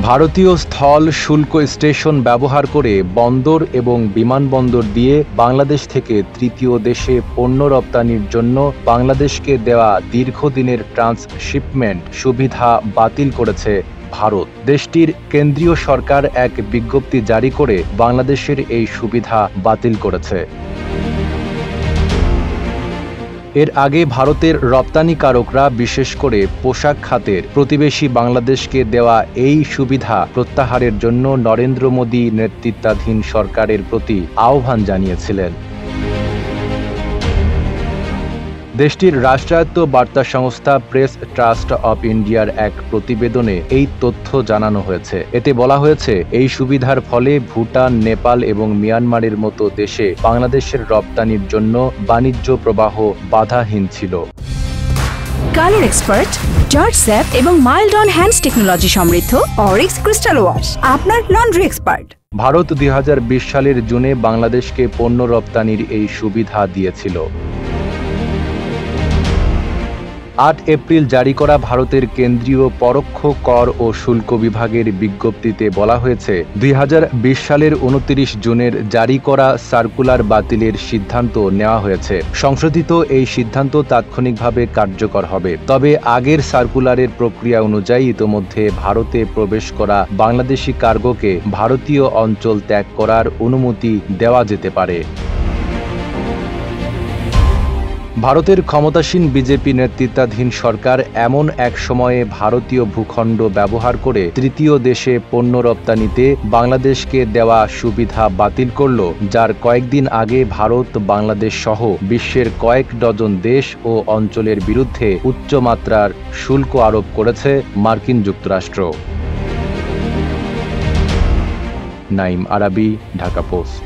ভারতীয় স্থল শুল্ক স্টেশন ব্যবহার করে বন্দর এবং বিমানবন্দর দিয়ে বাংলাদেশ থেকে তৃতীয় দেশে পণ্য রপ্তানির জন্য বাংলাদেশকে দেওয়া দীর্ঘদিনের ট্রান্সশিপমেন্ট সুবিধা বাতিল করেছে ভারত। দেশটির কেন্দ্রীয় সরকার এক বিজ্ঞপ্তি জারি করে বাংলাদেশের এই সুবিধা বাতিল করেছে। এর আগে ভারতের রপ্তানিকারকরা বিশেষ করে পোশাক খাতের প্রতিবেশী বাংলাদেশকে দেওয়া এই সুবিধা প্রত্যাহারের জন্য নরেন্দ্র মোদী নেতৃত্বাধীন সরকারের প্রতি আহ্বান জানিয়েছিলেন। দেশটির রাষ্ট্রায়ত্ত বার্তা সংস্থা প্রেস ট্রাস্ট অব ইন্ডিয়ার এক প্রতিবেদনে এই তথ্য জানানো হয়েছে। এতে বলা হয়েছে, এই সুবিধার ফলে ভুটান, নেপাল এবং মিয়ানমারের মতো দেশে বাংলাদেশের রপ্তানির জন্য বাণিজ্য প্রবাহ বাধাহীন ছিল। কালার এক্সপার্ট, জর্জ স্যাপ এবং মাইল্ড অন হ্যান্ডস টেকনোলজি সমৃদ্ধ অরিক্স ক্রিস্টাল ওয়াশ আপনার লন্ড্রি এক্সপার্ট। ভারত 2020 সালের জুনে বাংলাদেশকে পণ্য রপ্তানির এই সুবিধা দিয়েছিল। 8 এপ্রিল জারি করা ভারতের কেন্দ্রীয় পরোক্ষ কর ও শুল্ক বিভাগের বিজ্ঞপ্তিতে বলা হয়েছে, 2020 সালের 29 জুনের জারি করা সার্কুলার বাতিলের সিদ্ধান্ত নেওয়া হয়েছে। সংশোধিত এই সিদ্ধান্ত তাৎক্ষণিকভাবে কার্যকর হবে। তবে আগের সার্কুলারের প্রক্রিয়া অনুযায়ী ইতোমধ্যে ভারতে প্রবেশ করা বাংলাদেশি কার্গোকে ভারতীয় অঞ্চল ত্যাগ করার অনুমতি দেওয়া যেতে পারে। ভারতের ক্ষমতাসীন বিজেপি নেতৃত্বাধীন সরকার এমন এক সময়ে ভারতীয় ভূখণ্ড ব্যবহার করে তৃতীয় দেশে পণ্য রপ্তানিতে বাংলাদেশকে দেওয়া সুবিধা বাতিল করল, যার কয়েকদিন আগে ভারত, বাংলাদেশ সহ বিশ্বের কয়েক ডজন দেশ ও অঞ্চলের বিরুদ্ধে উচ্চমাত্রার শুল্ক আরোপ করেছে মার্কিন যুক্তরাষ্ট্র। নাইম আরাবী, ঢাকা পোস্ট।